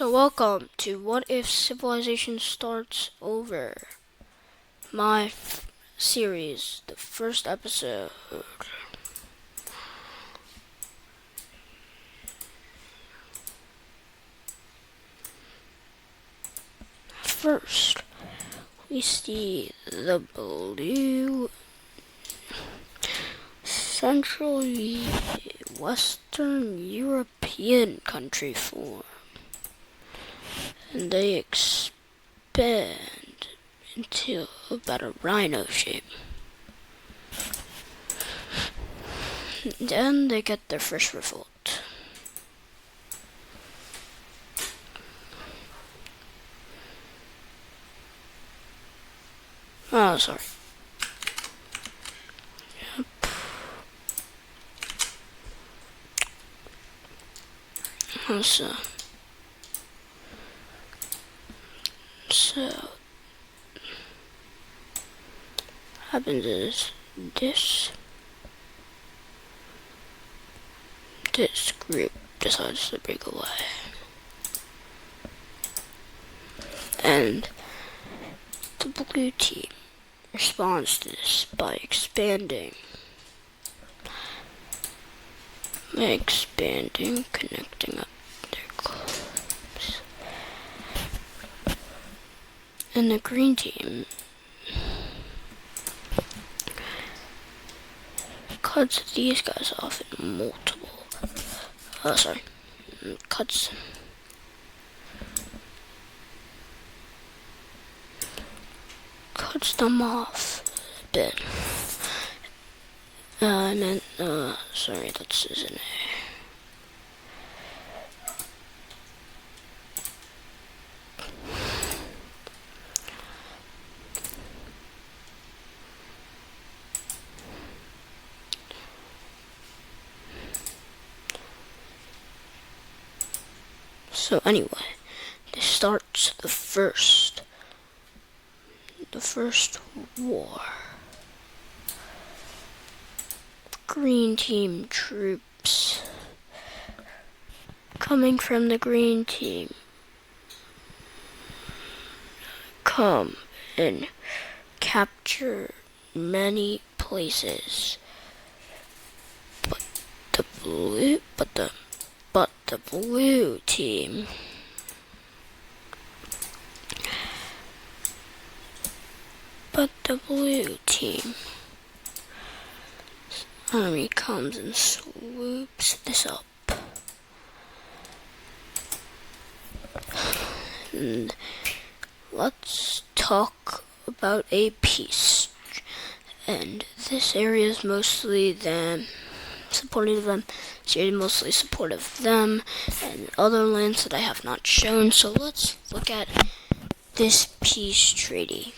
So welcome to What If Civilization Starts Over, my series, the first episode. First, we see the blue Central Western European country form, and they expand into about a rhino shape. Then they get their first revolt. Oh, sorry. Yep. So happens is this group decides to break away, and the blue team responds to this by expanding, connecting up their clubs. And the green team cuts these guys off in multiple. Cuts them off a bit. Sorry, that's isn't it. So anyway, this starts the first war. Green team troops coming from the green team come and capture many places, but the blue team army comes and swoops this up. And let's talk about a peace. And this area is mostly them, supportive of them. This area is mostly supportive of them and other lands that I have not shown. So let's look at this peace treaty.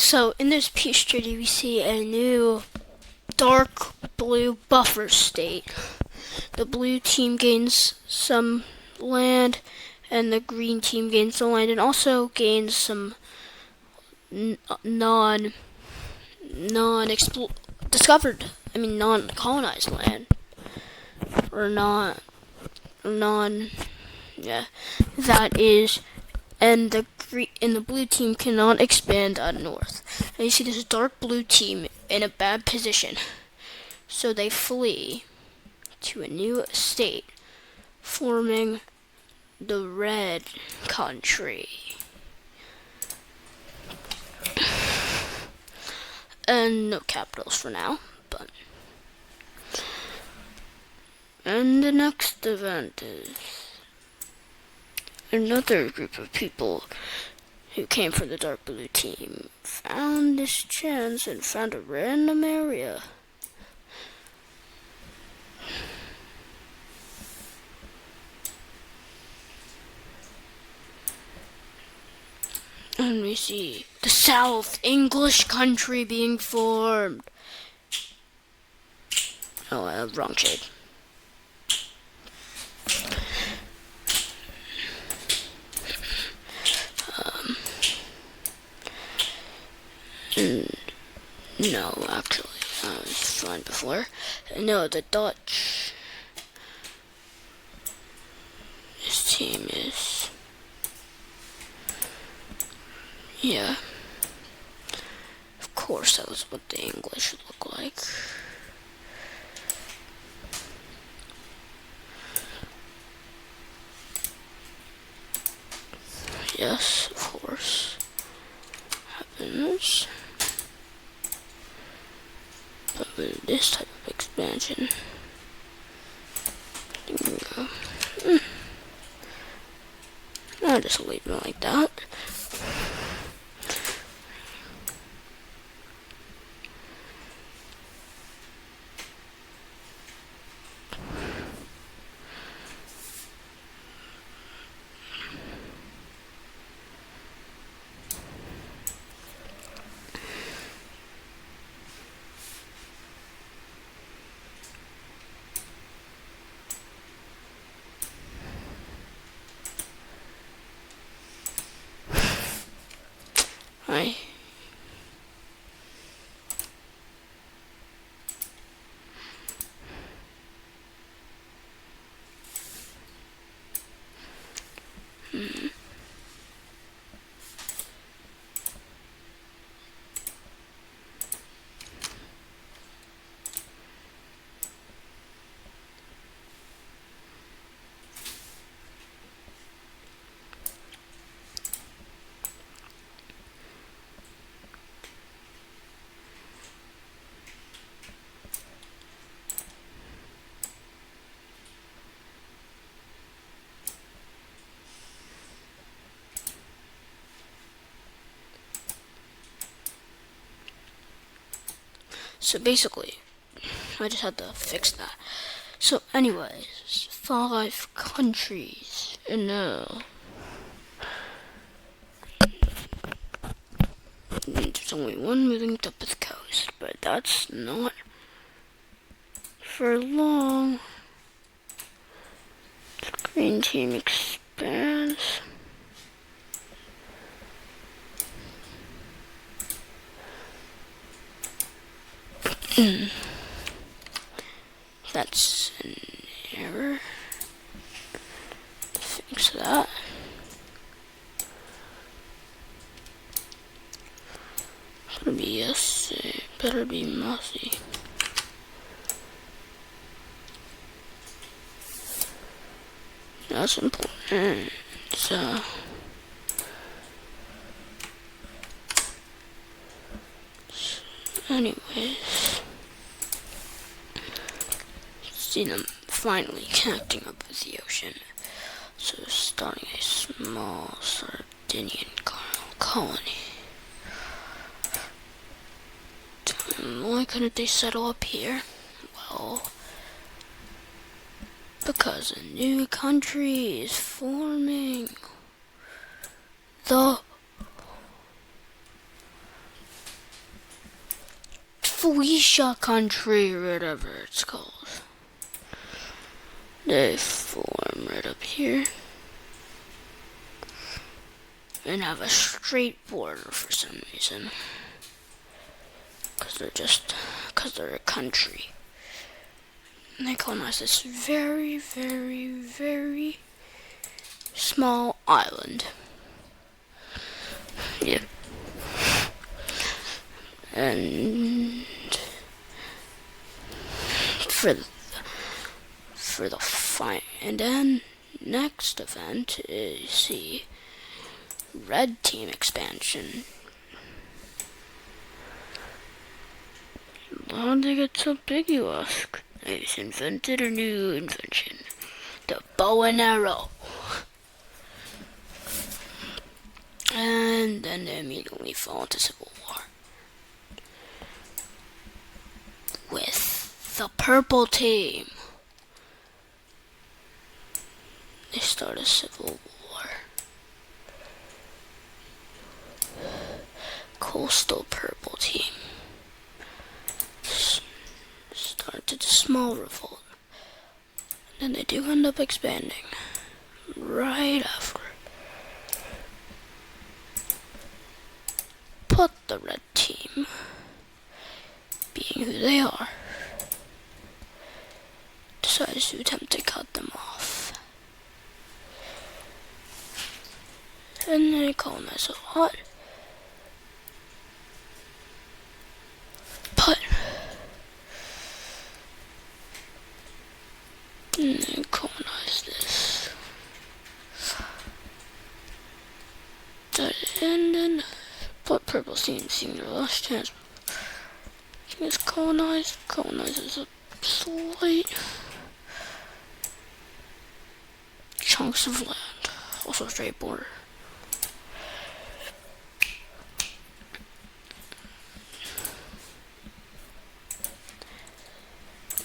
So in this peace treaty, we see a new dark blue buffer state. The blue team gains some land, and the green team gains the land, and also gains some non-colonized land, or that is, and the blue team cannot expand north. And you see this dark blue team in a bad position, so they flee to a new state, forming the red country. And no capitals for now, but. And the next event is another group of people who came from the dark blue team found this chance and found a random area. And we see the South English country being formed. Oh, wrong shade. No, actually, I was fine before. No, the Dutch. This team is. Yeah. Of course, that was what the English look like. Yes, of course. Happens. But with this type of expansion, I'll just leave it like that. Hi. So basically, I just had to fix that. So anyways, 5 countries, and there's only one moving up the coast, but that's not for long. The green team expands. That's an error. Fix that. Better be yes. Better be mossy. That's important. So. Anyways. See them finally connecting up with the ocean. So starting a small Sardinian colony. Why couldn't they settle up here? Well, because a new country is forming. The Felicia country, whatever it's called. They form right up here and have a straight border for some reason, because they're a country. And they colonize this very, very, very small island. Yeah. And and then next event is the Red Team expansion. How did they get so big, you ask? They've invented a new invention, the bow and arrow. And then they immediately fall into civil war with the Purple Team. They start a civil war. Coastal Purple Team started a small revolt. And then they do end up expanding right after. But the Red Team, being who they are, decides to attempt to cut them off. And they colonize a lot. But they colonize this. And then, but Purple Team, seeing their last chance, is colonizes a slight chunks of land, also a straight border.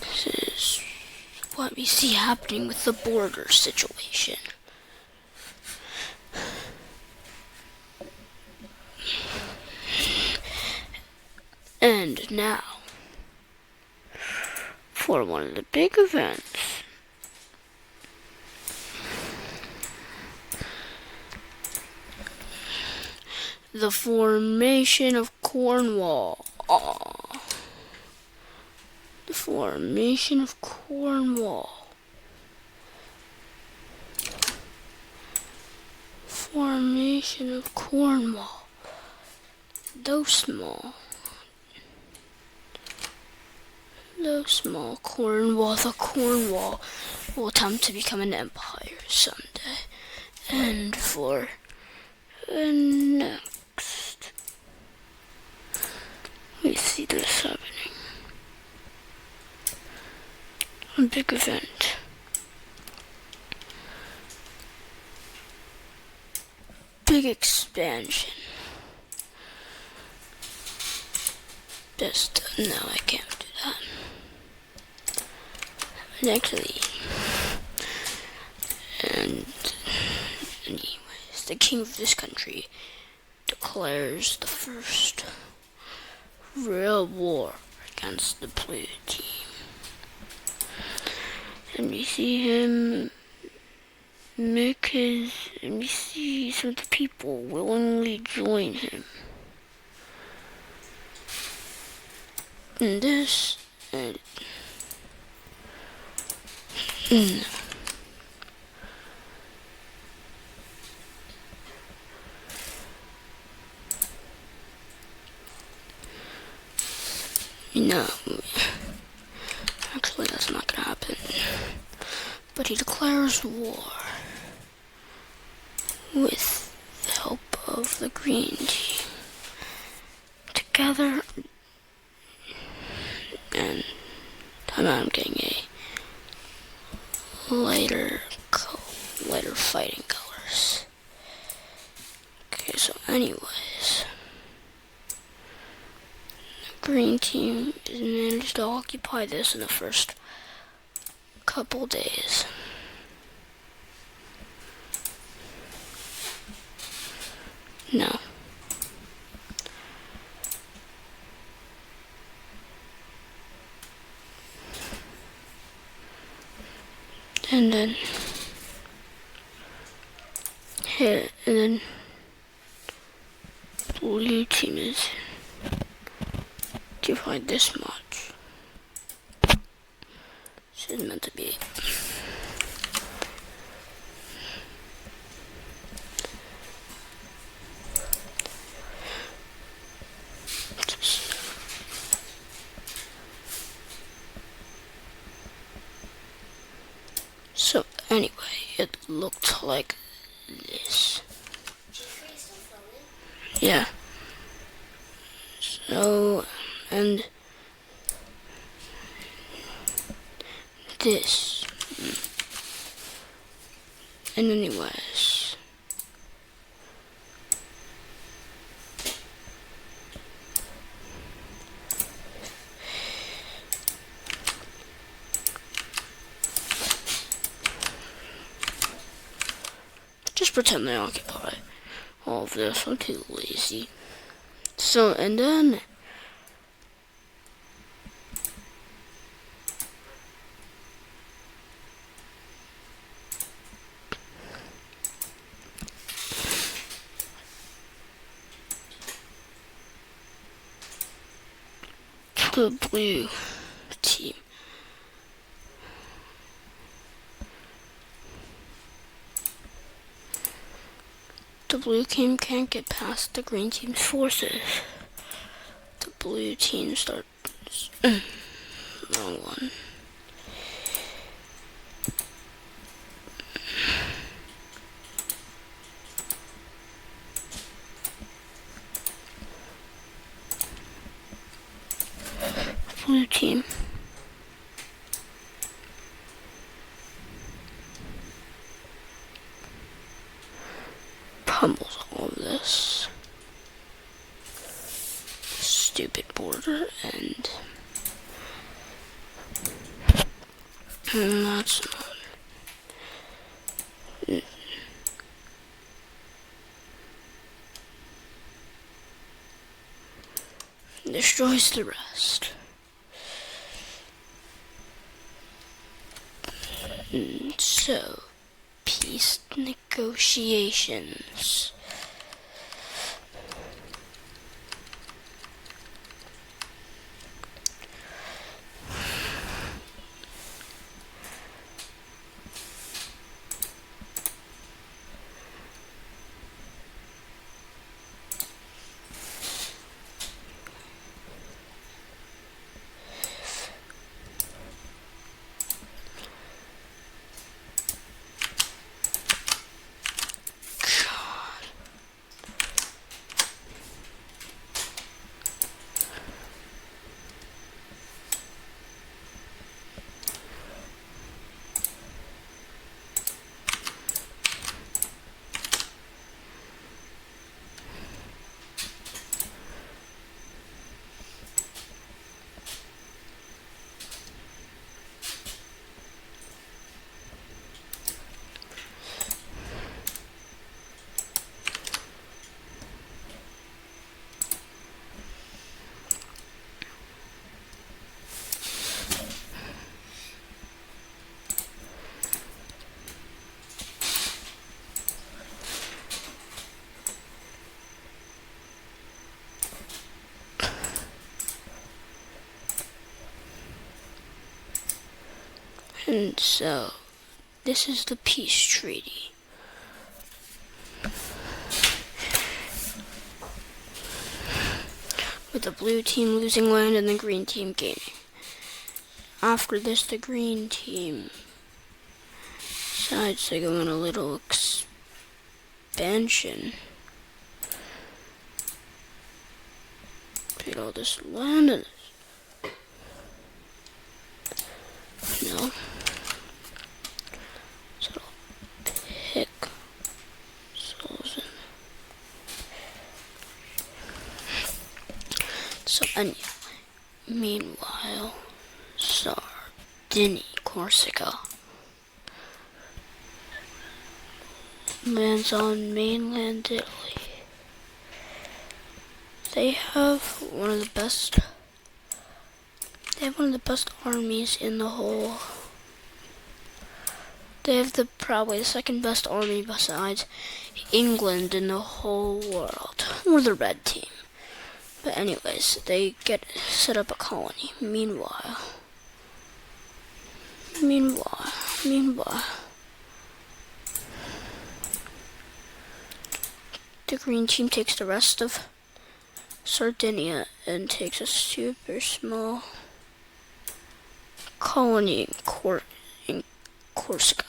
This is what we see happening with the border situation. And now, for one of the big events. The formation of Cornwall. The formation of Cornwall. Formation of Cornwall. Though small, Cornwall, the Cornwall will attempt to become an empire someday. And for next, we see this happening. A big event. Big expansion. No, I can't do that. And actually, anyways, the king of this country declares the first real war against the Blue Team. And we see him and we see some of the people willingly join him. And this, no, actually that's not gonna happen. But he declares war with the help of the Green Team. Together, and I'm getting a lighter fighting colors. Okay, so anyways, the Green Team has managed to occupy this in the first couple days. No. And then here, and then blue team is divide this much. This is meant to be. So anyway, it looked like this. Yeah. So, and this. And anyways. Just pretend they occupy all of this. I'm too lazy. So, and then the blue team. The blue team can't get past the green team's forces. The blue team starts. Wrong one. Blue team. Pummels all of this. Stupid border and that's not. Destroys the rest. So, peace negotiations. And so, this is the peace treaty. With the blue team losing land and the green team gaining. After this, the green team decides to go on a little expansion. Get all this land and no. So I'll pick souls in. So anyway, meanwhile, Sardinia, Corsica lands on mainland Italy. They have one of the best armies in the whole They have probably the second best army besides England in the whole world. We're the red team. But anyways, they set up a colony. Meanwhile, the green team takes the rest of Sardinia and takes a super small colony in Corsica.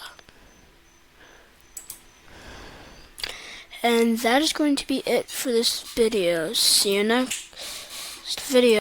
And that is going to be it for this video. See you next video.